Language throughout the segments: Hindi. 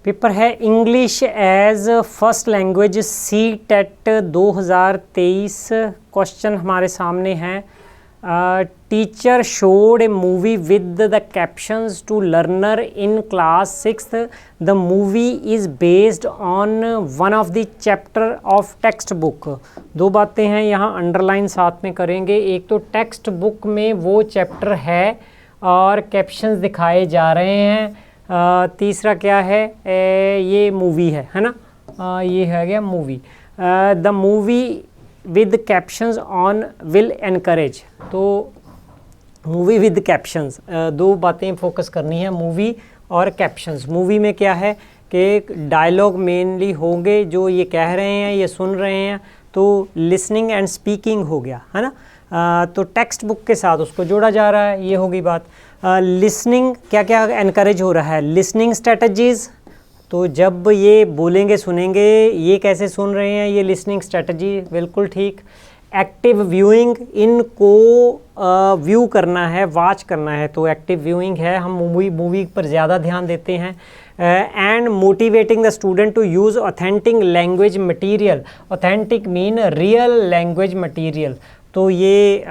पेपर है English as first language CTET 2023। Question हमारे सामने हैं। Teacher showed a movie with the captions to learner in class 6th। The movie is based on one of the chapter of text book. दो बातें हैं यहाँ अंडरलाइन साथ में करेंगे। एक तो टेक्स्ट बुक में वो चैप्टर है और कैप्शंस दिखाए जा रहे हैं। तीसरा क्या है, ये मूवी है ना, ये है गया movie. The movie with captions on will encourage. तो मूवी विद कैप्शंस, दो बातें फोकस करनी है, मूवी और कैप्शंस। मूवी में क्या है कि डायलॉग मेनली होंगे, जो ये कह रहे हैं ये सुन रहे हैं, तो लिसनिंग एंड स्पीकिंग हो गया है ना। तो टेक्स्ट बुक के साथ उसको जोड़ा जा रहा है, ये होगी बात। लिसनिंग क्या क्या एनकरेज हो रहा है, लिसनिंग स्ट्रेटजीज़। तो जब ये बोलेंगे सुनेंगे, ये कैसे सुन रहे हैं, ये लिसनिंग स्ट्रेटजी, बिल्कुल ठीक। एक्टिव व्यूइंग, इनको व्यू करना है, वॉच करना है, तो एक्टिव व्यूइंग है, हम मूवी पर ज़्यादा ध्यान देते हैं। And motivating the student to use authentic language material. Authentic mean real language material. तो ये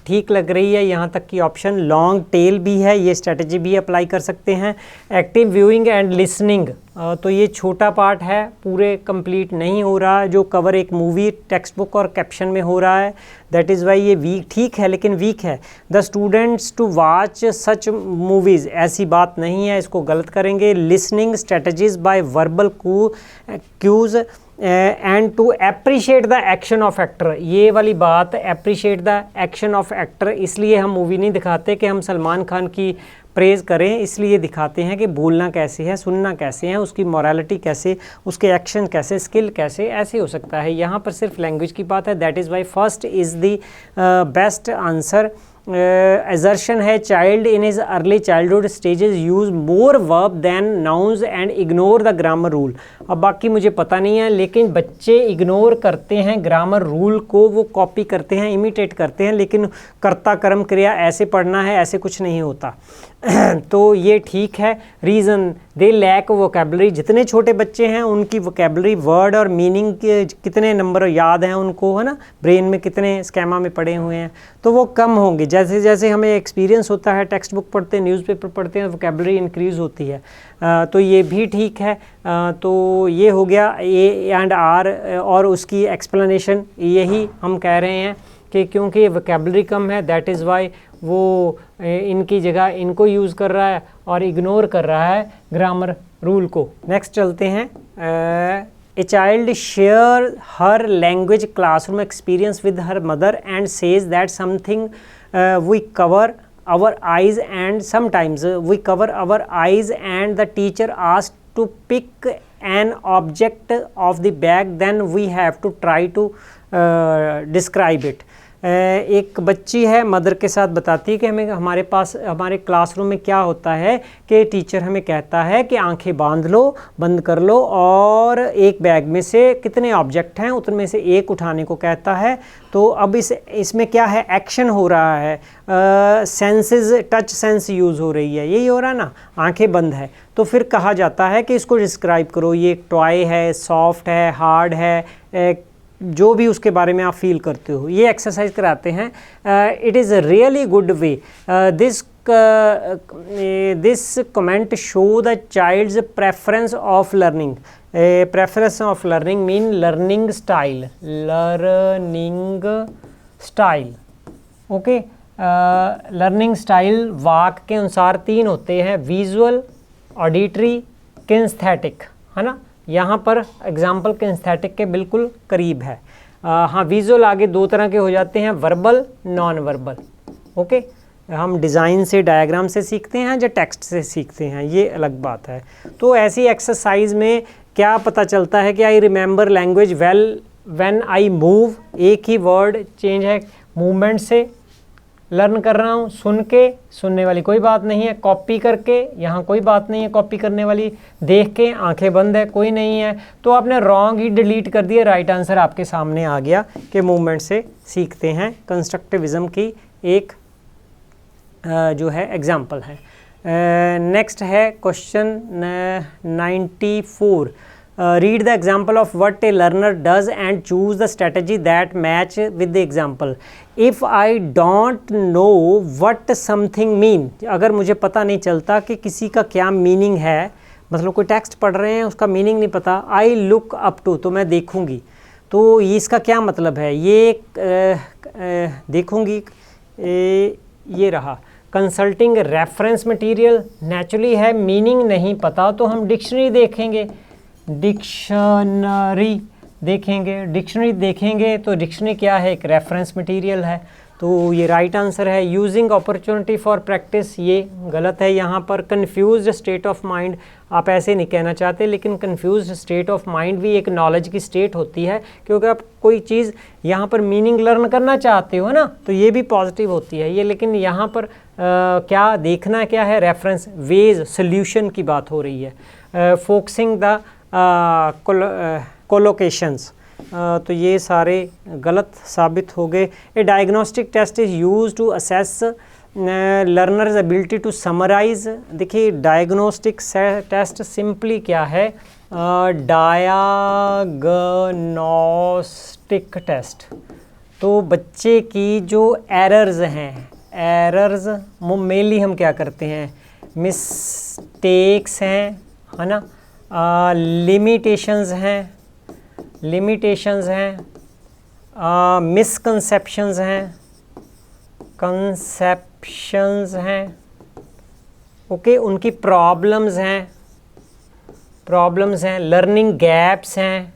ठीक लग रही है यहाँ तक की ऑप्शन। लॉन्ग टेल भी है, ये स्ट्रेटजी भी अप्लाई कर सकते हैं। एक्टिव व्यूइंग एंड लिसनिंग, तो ये छोटा पार्ट है, पूरे कंप्लीट नहीं हो रहा, जो कवर एक मूवी, टेक्स्ट बुक और कैप्शन में हो रहा है। दैट इज़ वाई ये वीक, ठीक है लेकिन वीक है। The students to watch such movies, ऐसी बात नहीं है, इसको गलत करेंगे। Listening strategies by verbal cues and to appreciate the action of actor. ये वाली बात, appreciate the action of actor, इसलिए हम मूवी नहीं दिखाते कि हम सलमान खान की प्रेज़ करें, इसलिए दिखाते हैं कि बोलना कैसे है, सुनना कैसे है, उसकी मोरालिटी कैसे, उसके एक्शन कैसे, स्किल कैसे, ऐसे हो सकता है। यहाँ पर सिर्फ लैंग्वेज की बात है। That is why first is the best answer. assertion है, child in his early childhood stages use more verb than nouns and ignore the grammar rule. अब बाकी मुझे पता नहीं है, लेकिन बच्चे इग्नोर करते हैं ग्रामर रूल को, वो कॉपी करते हैं, इमिटेट करते हैं, लेकिन कर्ता कर्म क्रिया ऐसे पढ़ना है, ऐसे कुछ नहीं होता। तो ये ठीक है। Reason, they lack vocabulary. जितने छोटे बच्चे हैं उनकी वोकेबलरी, वर्ड और मीनिंग के कितने नंबर याद हैं उनको, है ना, ब्रेन में कितने स्कैमा में पड़े हुए हैं, तो वो कम होंगे। जैसे जैसे हमें एक्सपीरियंस होता है, टेक्स्ट बुक पढ़ते हैं, न्यूज़पेपर पढ़ते हैं, वोकेबलरी इंक्रीज़ होती है। तो ये भी ठीक है। तो ये हो गया ए एंड आर, और उसकी एक्सप्लेनेशन यही हम कह रहे हैं कि क्योंकि वोकेबलरी कम है, दैट इज़ वाई वो इनकी जगह इनको यूज़ कर रहा है और इग्नोर कर रहा है ग्रामर रूल को। नेक्स्ट चलते हैं। A child share her language classroom experience with her mother and says that something we cover our eyes and sometimes we cover our eyes and the teacher asked to pick an object of the bag, then we have to try to describe it। एक बच्ची है, मदर के साथ बताती है कि हमें हमारे पास हमारे क्लासरूम में क्या होता है कि टीचर हमें कहता है कि आंखें बांध लो, बंद कर लो, और एक बैग में से कितने ऑब्जेक्ट हैं उनमें से एक उठाने को कहता है। तो अब इसमें क्या है, एक्शन हो रहा है, सेंसेस, टच सेंस यूज़ हो रही है, यही हो रहा है ना, आंखें बंद है। तो फिर कहा जाता है कि इसको डिस्क्राइब करो, ये एक टॉय है, सॉफ्ट है, हार्ड है, जो भी उसके बारे में आप फील करते हो, ये एक्सरसाइज कराते हैं। It is a really good way. This comment show the child's preference of learning. Preference of learning mean learning style, learning style, okay. Learning style VAK के अनुसार तीन होते हैं, विजुअल, ऑडिटरी, किनेस्थेटिक, है ना। यहाँ पर एग्जाम्पल किनेस्थेटिक के बिल्कुल करीब है। हाँ, विजुअल आगे दो तरह के हो जाते हैं, वर्बल, नॉन वर्बल, ओके। हम डिज़ाइन से, डायग्राम से सीखते हैं या टेक्स्ट से सीखते हैं, ये अलग बात है। तो ऐसी एक्सरसाइज में क्या पता चलता है कि I remember language well when I move. एक ही वर्ड चेंज है, मूवमेंट से लर्न कर रहा हूँ, सुन के, सुनने वाली कोई बात नहीं है, कॉपी करके, यहाँ कोई बात नहीं है कॉपी करने वाली, देख के, आंखें बंद है, कोई नहीं है। तो आपने रॉन्ग ही डिलीट कर दिया, राइट आंसर आपके सामने आ गया कि मूवमेंट से सीखते हैं। कंस्ट्रक्टिविज़म की एक जो है एग्जाम्पल है। नेक्स्ट है question 94, read the example of what A learner does and choose the strategy that match with the example. If I don't know what something mean, अगर मुझे पता नहीं चलता कि किसी का क्या मीनिंग है, मतलब कोई टेक्स्ट पढ़ रहे हैं उसका मीनिंग नहीं पता, आई लुक अप टू, तो मैं देखूंगी, तो इसका क्या मतलब है, ये देखूंगी, ये रहा कंसल्टिंग रेफरेंस मटेरियल, नेचुरली है, मीनिंग नहीं पता तो हम डिक्शनरी देखेंगे, डिक्शनरी देखेंगे तो डिक्शनरी क्या है, एक रेफरेंस मटेरियल है, तो ये राइट आंसर है। यूजिंग अपॉर्चुनिटी फॉर प्रैक्टिस, ये गलत है यहाँ पर। कन्फ्यूज्ड स्टेट ऑफ माइंड, आप ऐसे नहीं कहना चाहते, लेकिन कन्फ्यूज्ड स्टेट ऑफ माइंड भी एक नॉलेज की स्टेट होती है, क्योंकि आप कोई चीज़ यहाँ पर मीनिंग लर्न करना चाहते हो ना, तो ये भी पॉजिटिव होती है ये, लेकिन यहाँ पर क्या देखना क्या है, रेफरेंस, वेज, सोल्यूशन की बात हो रही है। फोकसिंग द कोलोकेशंस, तो ये सारे गलत साबित हो गए। A diagnostic test is use to assess learners ability to summarise. देखिए डायग्नोस्टिक टेस्ट सिंपली क्या है, डायग्नोस्टिक टेस्ट, तो बच्चे की जो एरर्स हैं, एरर्स मेनली हम क्या करते हैं, मिस्टेक्स हैं, है ना, लिमिटेशंस हैं, मिसकंसेप्शंस हैं, ओके, उनकी प्रॉब्लम्स हैं, लर्निंग गैप्स हैं,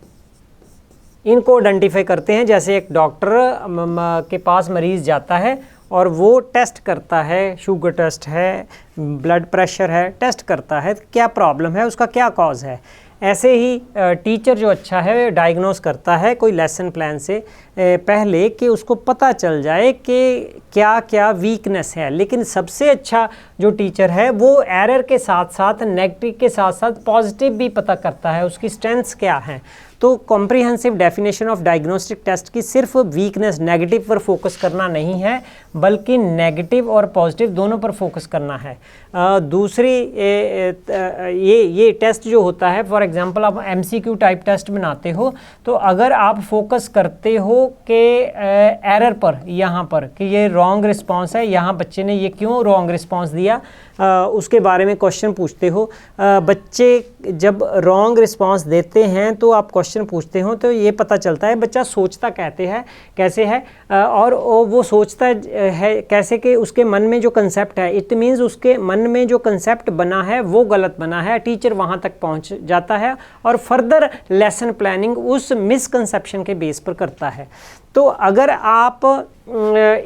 इनको आइडेंटिफाई करते हैं। जैसे एक डॉक्टर के पास मरीज़ जाता है और वो टेस्ट करता है, शुगर टेस्ट है, ब्लड प्रेशर है, टेस्ट करता है क्या प्रॉब्लम है, उसका क्या कॉज है। ऐसे ही टीचर जो अच्छा है डायग्नोस करता है कोई लेसन प्लान से पहले, कि उसको पता चल जाए कि क्या क्या वीकनेस है। लेकिन सबसे अच्छा जो टीचर है वो एरर के साथ साथ, नेगेटिव के साथ साथ पॉजिटिव भी पता करता है, उसकी स्ट्रेंथ्स क्या हैं। तो comprehensive definition of diagnostic test की सिर्फ वीकनेस, नेगेटिव पर फोकस करना नहीं है, बल्कि नेगेटिव और पॉजिटिव दोनों पर फोकस करना है। दूसरी ये टेस्ट जो होता है, फॉर एग्जांपल आप MCQ टाइप टेस्ट बनाते हो, तो अगर आप फोकस करते हो कि एरर पर, यहाँ पर कि ये रॉन्ग रिस्पॉन्स है, यहाँ बच्चे ने ये क्यों रॉन्ग रिस्पॉन्स दिया, उसके बारे में क्वेश्चन पूछते हो। बच्चे जब रॉन्ग रिस्पॉन्स देते हैं तो आप क्वेश्चन पूछते हो, तो ये पता चलता है बच्चा सोचता कैसे है, और वो सोचता है कैसे कि उसके मन में जो कंसेप्ट है, इट मीन्स उसके मन में जो कंसेप्ट बना है वो गलत बना है। टीचर वहाँ तक पहुँच जाता है और फर्दर लेसन प्लानिंग उस मिसकंसेप्शन के बेस पर करता है। तो अगर आप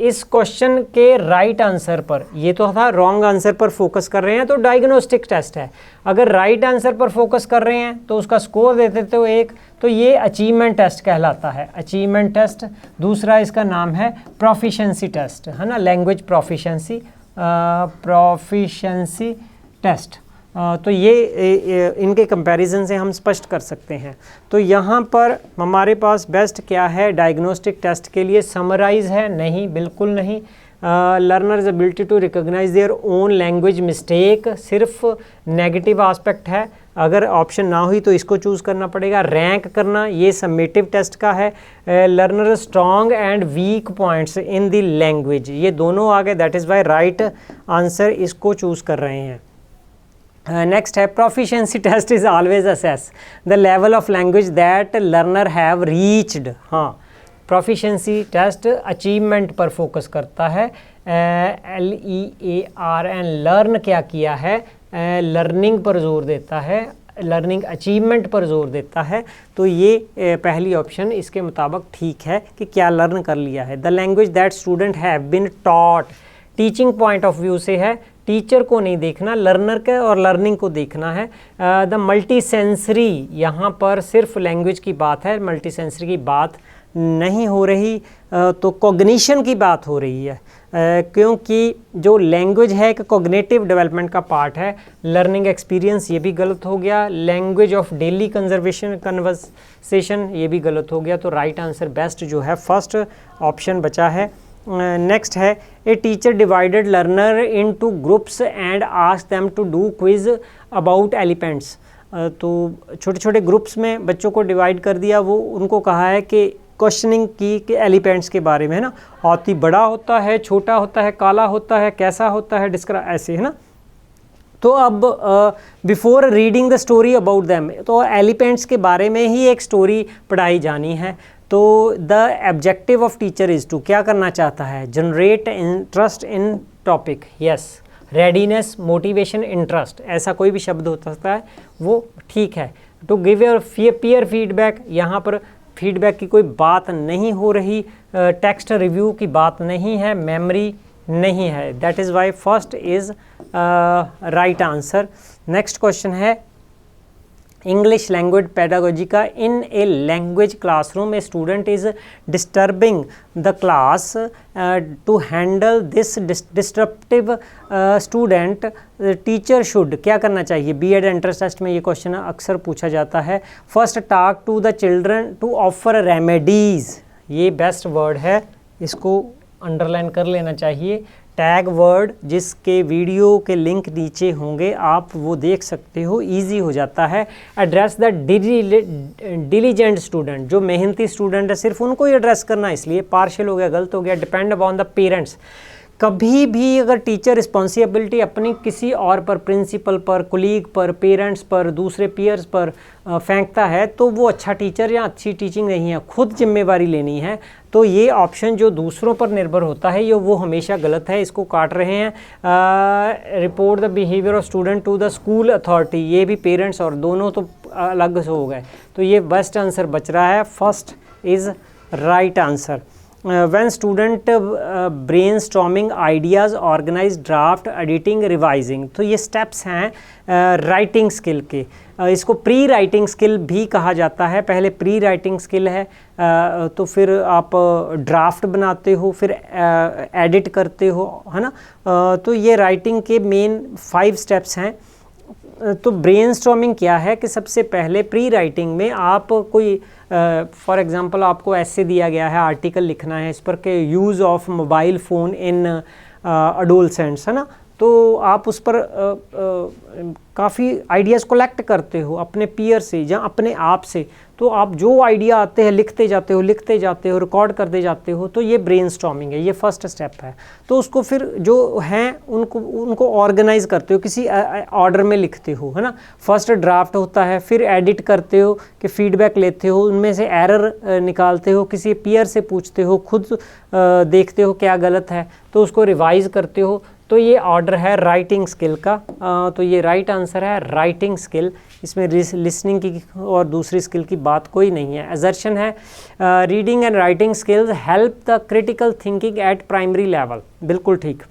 इस क्वेश्चन के राइट आंसर पर, ये तो था रॉन्ग आंसर पर फोकस कर रहे हैं तो डायग्नोस्टिक टेस्ट है, अगर राइट आंसर पर फोकस कर रहे हैं तो उसका स्कोर देते तो 1, तो ये अचीवमेंट टेस्ट कहलाता है, अचीवमेंट टेस्ट। दूसरा इसका नाम है प्रोफिशिएंसी टेस्ट, है ना, लैंग्वेज प्रोफिशिएंसी टेस्ट। तो ये इनके कंपैरिजन से हम स्पष्ट कर सकते हैं। तो यहाँ पर हमारे पास बेस्ट क्या है डायग्नोस्टिक टेस्ट के लिए, समराइज है, नहीं, बिल्कुल नहीं। Learners ability to recognise their own language mistake, सिर्फ नेगेटिव एस्पेक्ट है, अगर ऑप्शन ना हुई तो इसको चूज़ करना पड़ेगा। रैंक करना, ये समेटिव टेस्ट का है। Learner strong and weak points in the language, ये दोनों आ गए, that is why right answer इसको चूज़ कर रहे हैं। नेक्स्ट है proficiency test is always assess the level of language that learner have reached. हाँ, प्रोफिशिएंसी टेस्ट अचीवमेंट पर फोकस करता है, LEARN, लर्न क्या किया है, लर्निंग पर जोर देता है, लर्निंग अचीवमेंट पर जोर देता है। तो ये पहली ऑप्शन इसके मुताबिक ठीक है कि क्या लर्न कर लिया है। The language that student have been taught, teaching point of view से है, टीचर को नहीं देखना, लर्नर के और लर्निंग को देखना है। द मल्टी सेंसरी, यहाँ पर सिर्फ लैंग्वेज की बात है, मल्टी सेंसरी की बात नहीं हो रही, तो कॉग्निशन की बात हो रही है, क्योंकि जो लैंग्वेज है एक कॉग्निटिव डेवलपमेंट का पार्ट है। लर्निंग एक्सपीरियंस, ये भी गलत हो गया। लैंग्वेज ऑफ डेली कन्वर्सेशन, ये भी गलत हो गया। तो राइट आंसर बेस्ट जो है फर्स्ट ऑप्शन बचा है, नेक्स्ट है a teacher divided learner into groups and asked them to do quiz about elephants. तो छोटे छोटे ग्रुप्स में बच्चों को डिवाइड कर दिया, वो उनको कहा है कि क्वेश्चनिंग की कि एलिफेंट्स के बारे में, है ना, हाथी बड़ा होता है, छोटा होता है, काला होता है, कैसा होता है, डिस्क्राइब, ऐसे, है ना। तो अब before reading the story about them, तो एलिफेंट्स के बारे में ही एक स्टोरी पढ़ाई जानी है। तो the objective of teacher is to, क्या करना चाहता है, generate interest in topic, yes, readiness, motivation, interest, ऐसा कोई भी शब्द हो सकता है, वो ठीक है। To give your peer feedback, यहाँ पर फीडबैक की कोई बात नहीं हो रही, टेक्स्ट रिव्यू की बात नहीं है, मेमोरी नहीं है, that is why first is right answer. Next question है इंग्लिश लैंग्वेज पेडागोजी का, in a language classroom a student is disturbing the class, to handle this disruptive student teacher should, क्या करना चाहिए। बीएड एंट्रेंस टेस्ट में ये क्वेश्चन अक्सर पूछा जाता है। First, talk to the children to offer remedies, ये बेस्ट वर्ड है, इसको अंडरलाइन कर लेना चाहिए। टैग वर्ड जिसके वीडियो के लिंक नीचे होंगे, आप वो देख सकते हो, इजी हो जाता है। एड्रेस द डिलीजेंट स्टूडेंट, जो मेहनती स्टूडेंट है सिर्फ उनको ही एड्रेस करना, इसलिए पार्शियल हो गया, गलत हो गया। डिपेंड अपॉन द पेरेंट्स, कभी भी अगर टीचर रिस्पॉन्सिबिलिटी अपनी किसी और पर, प्रिंसिपल पर, कोलीग पर, पेरेंट्स पर, दूसरे पीयर्स पर फेंकता है तो वो अच्छा टीचर या अच्छी टीचिंग नहीं है, खुद जिम्मेवारी लेनी है। तो ये ऑप्शन जो दूसरों पर निर्भर होता है, ये वो हमेशा गलत है, इसको काट रहे हैं। Report the behaviour of student to the school authority, ये भी पेरेंट्स और दोनों तो अलग से हो गए, तो ये बेस्ट आंसर बच रहा है, first is right answer. when student brainstorming ideas, organize, draft, editing, revising, तो ये steps हैं राइटिंग स्किल के। इसको प्री राइटिंग स्किल भी कहा जाता है। पहले प्री राइटिंग स्किल है, तो फिर आप ड्राफ्ट बनाते हो, फिर एडिट करते हो, है ना। तो ये राइटिंग के मेन 5 स्टेप्स हैं। तो ब्रेनस्टॉर्मिंग क्या है कि सबसे पहले प्री राइटिंग में आप कोई फॉर एग्जांपल आपको ऐसे दिया गया है, आर्टिकल लिखना है इस पर के use of mobile phone in adolescents, है ना। तो आप उस पर काफ़ी आइडियाज़ कलेक्ट करते हो अपने पीयर से या अपने आप से। तो आप जो आइडिया आते हैं लिखते जाते हो, रिकॉर्ड करते जाते हो, तो ये ब्रेनस्टॉर्मिंग है, ये फर्स्ट स्टेप है। तो उसको फिर जो हैं उनको ऑर्गेनाइज करते हो, किसी ऑर्डर में लिखते हो, है ना। फर्स्ट ड्राफ्ट होता है, फिर एडिट करते हो कि फीडबैक लेते हो, उनमें से एरर निकालते हो, किसी पीयर से पूछते हो, खुद देखते हो क्या गलत है, तो उसको रिवाइज करते हो। तो ये ऑर्डर है राइटिंग स्किल का। तो ये राइट आंसर है राइटिंग स्किल, इसमें लिसनिंग की और दूसरी स्किल की बात कोई नहीं है। असर्शन है reading and writing skills help the critical thinking at primary level, बिल्कुल ठीक।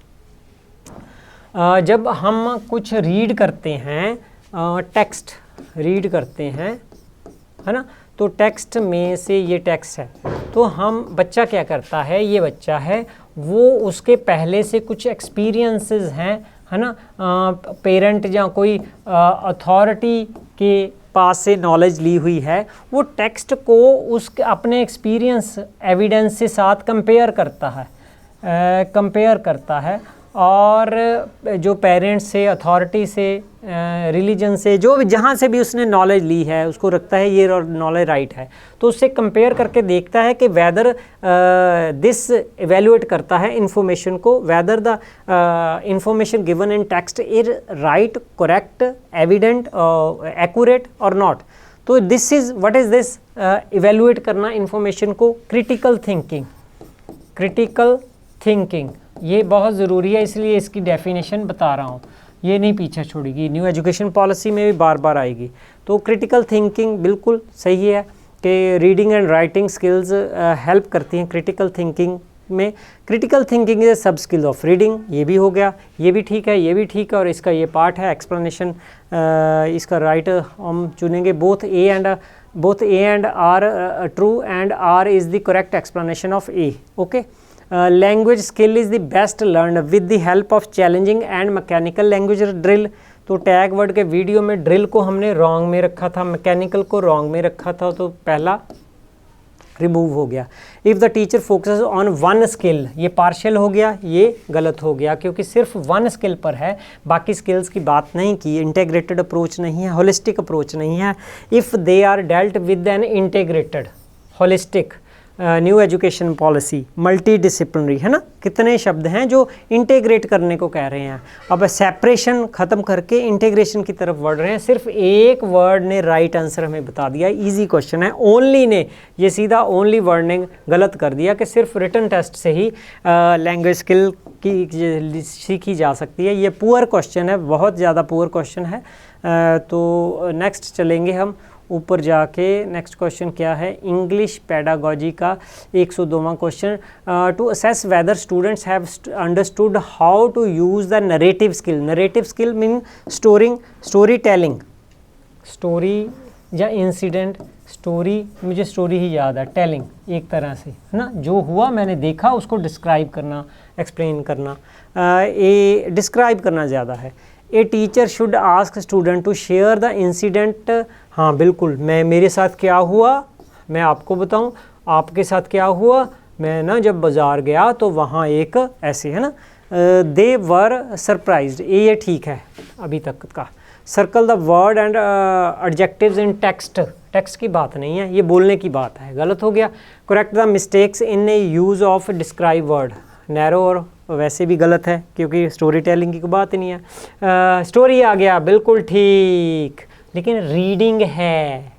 जब हम कुछ रीड करते हैं, टेक्स्ट रीड करते हैं, है ना, तो टेक्स्ट में से ये टेक्स्ट है, तो हम बच्चा क्या करता है, ये बच्चा है वो उसके पहले से कुछ एक्सपीरियंसेस हैं, है ना, पेरेंट या कोई अथॉरिटी के पास से नॉलेज ली हुई है, वो टेक्स्ट को उसके अपने एक्सपीरियंस एविडेंस के साथ कंपेयर करता है और जो पेरेंट्स से, अथॉरिटी से, रिलीजन से, जो भी जहाँ से भी उसने नॉलेज ली है, उसको रखता है ये नॉलेज राइट है, तो उससे कंपेयर करके देखता है कि वेदर दिस इवेल्युएट करता है इन्फॉर्मेशन को, whether the information given in text is right, correct, evident, accurate और नॉट। तो this is what is this, evaluate करना इन्फॉर्मेशन को, क्रिटिकल थिंकिंग ये बहुत ज़रूरी है, इसलिए इसकी डेफिनेशन बता रहा हूँ, ये नहीं पीछे छोड़ेगी, न्यू एजुकेशन पॉलिसी में भी बार बार आएगी। तो क्रिटिकल थिंकिंग बिल्कुल सही है कि reading and writing skills help करती हैं क्रिटिकल थिंकिंग में। क्रिटिकल थिंकिंग इज ए सब स्किल ऑफ रीडिंग, ये भी हो गया, ये भी ठीक है, ये भी ठीक है, और इसका ये पार्ट है एक्सप्लेनेशन। इसका राइट हम चुनेंगे, both A and R true and R is the correct explanation of A. Okay, language skill is the best learn with the help of challenging and mechanical language drill. तो टैग वर्ड के वीडियो में ड्रिल को हमने रॉन्ग में रखा था, मैकेनिकल को रॉन्ग में रखा था, तो पहला रिमूव हो गया। If the teacher focuses on one skill, ये पार्शियल हो गया, ये गलत हो गया क्योंकि सिर्फ वन स्किल पर है, बाकी स्किल्स की बात नहीं की। इंटीग्रेटेड अप्रोच नहीं है, होलिस्टिक अप्रोच नहीं है। If they are dealt with an integrated, holistic, new education policy, multi disciplinary, है ना, कितने शब्द हैं जो इंटीग्रेट करने को कह रहे हैं। अब सेपरेशन ख़त्म करके इंटीग्रेशन की तरफ बढ़ रहे हैं। सिर्फ एक वर्ड ने राइट आंसर हमें बता दिया, इजी क्वेश्चन है। ओनली ने ये सीधा ओनली वर्ड ने गलत कर दिया कि सिर्फ रिटन टेस्ट से ही लैंग्वेज स्किल की सीखी जा सकती है। ये पुअर क्वेश्चन है, बहुत ज़्यादा पुअर क्वेश्चन है। तो नेक्स्ट चलेंगे हम ऊपर जाके। नेक्स्ट क्वेश्चन क्या है, इंग्लिश पेडागोजी का 102वां question. To assess whether students have understood how to use the narrative skill. Narrative skill mean story telling, story या इंसिडेंट, स्टोरी, मुझे स्टोरी ही याद है, टेलिंग एक तरह से, है ना, जो हुआ मैंने देखा उसको डिस्क्राइब करना, एक्सप्लेन करना, ये डिस्क्राइब करना ज़्यादा है। A teacher should ask student to share the incident. हाँ बिल्कुल, मेरे साथ क्या हुआ मैं आपको बताऊं, आपके साथ क्या हुआ, मैं ना जब बाज़ार गया तो वहाँ एक ऐसे, है ना, दे वर सरप्राइज्ड, ये ठीक है अभी तक का। Circle the word and adjectives in text, text की बात नहीं है, ये बोलने की बात है, गलत हो गया। Correct the mistakes in A use of describe word, narrow और वैसे भी गलत है क्योंकि स्टोरी टेलिंग की कोई बात ही नहीं है। स्टोरी आ गया, बिल्कुल ठीक, लेकिन रीडिंग है,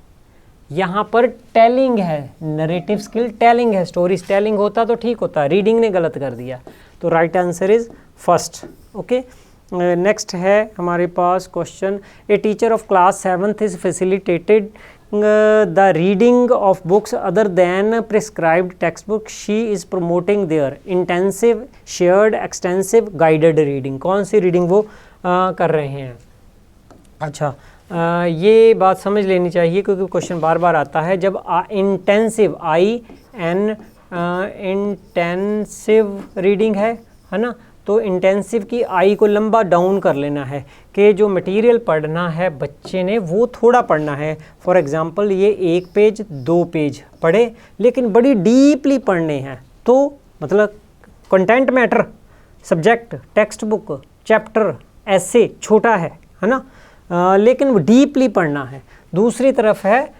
यहाँ पर टेलिंग है, नरेटिव स्किल टेलिंग है, स्टोरी टेलिंग होता तो ठीक होता, रीडिंग ने गलत कर दिया। तो right answer is first. Okay, next है हमारे पास question. A teacher of class 7th is facilitated the reading of books other than prescribed textbook. She is promoting their intensive, shared, extensive, guided reading. कौन सी रीडिंग वो कर रहे हैं? अच्छा, ये बात समझ लेनी चाहिए क्योंकि क्वेश्चन बार बार आता है। जब इंटेंसिव, इंटेंसिव रीडिंग है ना, तो इंटेंसिव की आई को लंबा डाउन कर लेना है कि जो मटेरियल पढ़ना है बच्चे ने वो थोड़ा पढ़ना है। फॉर एग्जांपल ये 1 पेज 2 पेज पढ़े लेकिन बड़ी डीपली पढ़ने हैं, तो मतलब content matter, subject, text book, chapter, ऐसे छोटा है ना, लेकिन वो डीपली पढ़ना है। दूसरी तरफ है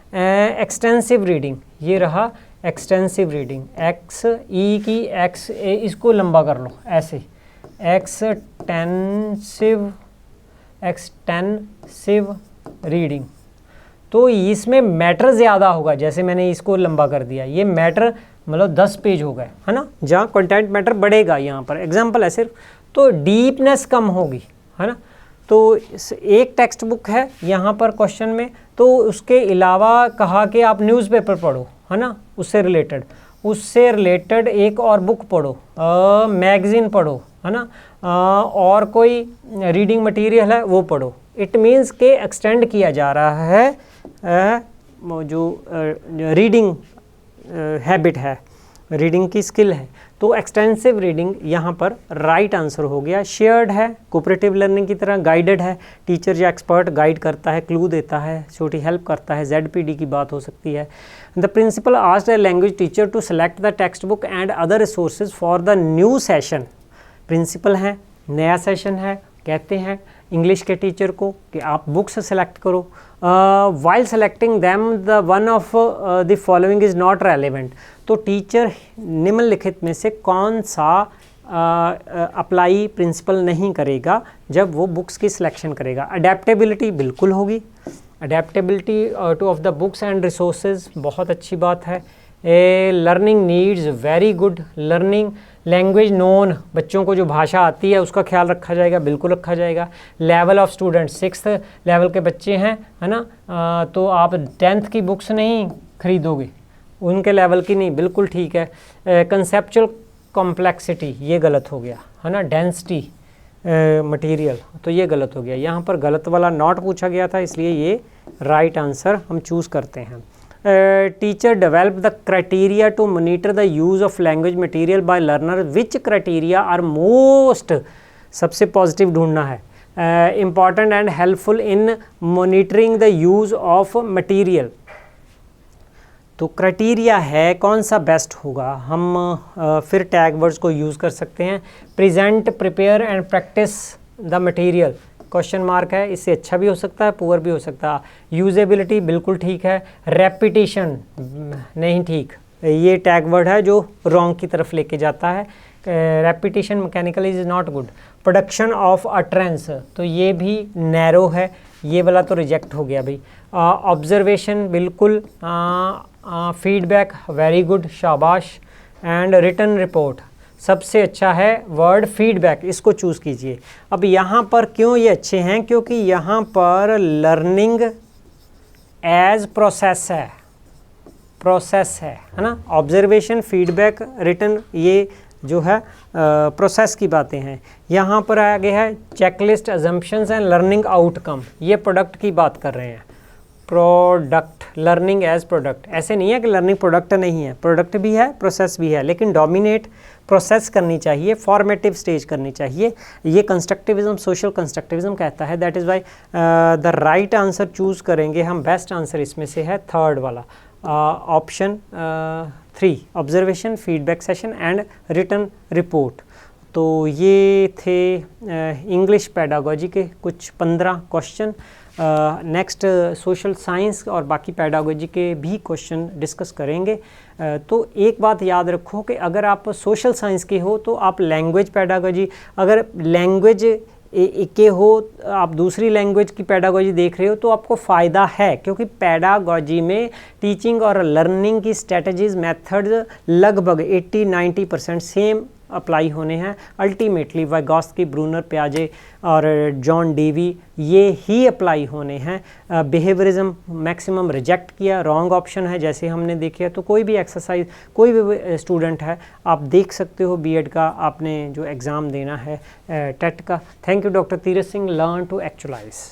एक्सटेंसिव रीडिंग, ये रहा एक्सटेंसिव रीडिंग, एक्स ई की एक्स, इसको लंबा कर लो ऐसे, एक्सटेंसिव रीडिंग। तो इसमें मैटर ज़्यादा होगा, जैसे मैंने इसको लंबा कर दिया, ये मैटर मतलब 10 पेज हो गए, है ना, जहाँ कंटेंट मैटर बढ़ेगा, यहाँ पर एग्जांपल है सिर्फ, तो डीपनेस कम होगी, है ना। तो एक टेक्स्ट बुक है यहाँ पर क्वेश्चन में, तो उसके अलावा कहा कि आप न्यूज़पेपर पढ़ो, है ना, उससे रिलेटेड एक और बुक पढ़ो, मैगज़ीन पढ़ो, है ना, और कोई रीडिंग मटेरियल है वो पढ़ो। इट मीन्स के एक्सटेंड किया जा रहा है जो रीडिंग हैबिट है, रीडिंग की स्किल है। तो एक्सटेंसिव रीडिंग यहाँ पर राइट आंसर हो गया। शेयर्ड है, कोऑपरेटिव लर्निंग की तरह, गाइडेड है, टीचर या एक्सपर्ट गाइड करता है, क्लू देता है, छोटी हेल्प करता है, ZPD की बात हो सकती है। The principal asked a language teacher to select the text book and other resources for the new session. Principal है, नया सेशन है, कहते हैं इंग्लिश के टीचर को कि आप बुक्स सेलेक्ट करो। While selecting them the one of the following is not relevant. तो टीचर निम्नलिखित में से कौन सा अप्लाई प्रिंसिपल नहीं करेगा जब वो बुक्स की सिलेक्शन करेगा? अडेप्टेबिलिटी बिल्कुल होगी, adaptability two of the books and resources, बहुत अच्छी बात है। Learning needs, very good. Learning language known, बच्चों को जो भाषा आती है उसका ख्याल रखा जाएगा, बिल्कुल रखा जाएगा। Level of student, 6th level के बच्चे हैं, है ना, तो आप 10th की बुक्स नहीं खरीदोगे, उनके लेवल की नहीं, बिल्कुल ठीक है। कंसेप्चुअल कॉम्प्लेक्सिटी, ये गलत हो गया, है ना। डेंसिटी मटेरियल, तो ये गलत हो गया। यहाँ पर गलत वाला नॉट पूछा गया था, इसलिए ये राइट आंसर हम चूज़ करते हैं। Teacher develop the criteria to monitor the use of language material by learner, which criteria are most, सबसे पॉजिटिव ढूंढना है, important and helpful in monitoring the use of material. तो क्राइटेरिया है कौन सा बेस्ट होगा, हम फिर टैग वर्ड्स को यूज़ कर सकते हैं। Present, prepare and practice the material, question mark है, इससे अच्छा भी हो सकता है, पुअर भी हो सकता है। यूजेबिलिटी बिल्कुल ठीक है। रेपिटेशन नहीं ठीक, ये टैग वर्ड है जो रॉन्ग की तरफ लेके जाता है। Repetition mechanical is not good. Production of utterance, तो ये भी नैरो है, ये वाला तो रिजेक्ट हो गया भाई। ऑब्जर्वेशन बिल्कुल। फीडबैक वेरी गुड, शाबाश। एंड रिटन रिपोर्ट, सबसे अच्छा है वर्ड फीडबैक, इसको चूज़ कीजिए। अब यहाँ पर क्यों ये अच्छे हैं, क्योंकि यहाँ पर लर्निंग एज प्रोसेस है ना। ऑब्जर्वेशन, फीडबैक, रिटन, ये जो है प्रोसेस की बातें हैं। यहाँ पर आगे है checklist, assumptions and learning outcome, ये प्रोडक्ट की बात कर रहे हैं। प्रोडक्ट, लर्निंग एज प्रोडक्ट, ऐसे नहीं है कि लर्निंग प्रोडक्ट नहीं है, प्रोडक्ट भी है, प्रोसेस भी है, लेकिन डोमिनेट प्रोसेस करनी चाहिए, फॉर्मेटिव स्टेज करनी चाहिए। ये कंस्ट्रक्टिविज्म, सोशल कंस्ट्रक्टिविज्म कहता है। That is why the right answer choose करेंगे हम, बेस्ट आंसर इसमें से है थर्ड वाला, option 3, observation, feedback session and written report. तो ये थे इंग्लिश पेडागोजी के कुछ 15 क्वेश्चन। नेक्स्ट सोशल साइंस और बाकी पेडागोजी के भी क्वेश्चन डिस्कस करेंगे। तो एक बात याद रखो कि अगर आप सोशल साइंस के हो तो आप लैंग्वेज पेडागोजी, अगर लैंग्वेज के हो, आप दूसरी लैंग्वेज की पेडागोजी देख रहे हो तो आपको फ़ायदा है, क्योंकि पेडागोजी में टीचिंग और लर्निंग की स्ट्रेटजीज, मेथड्स लगभग 80-90% सेम अप्लाई होने हैं। अल्टीमेटली वाइगॉस्की, ब्रूनर, पियाजे और जॉन डेवी ये ही अप्लाई होने हैं। बिहेवियरिज्म मैक्सिमम रिजेक्ट किया, रॉन्ग ऑप्शन है जैसे हमने देखा। तो कोई भी एक्सरसाइज, कोई भी स्टूडेंट है, आप देख सकते हो बीएड का आपने जो एग्ज़ाम देना है टेट का। Thank you doctor Tirath Singh, learn to actualise.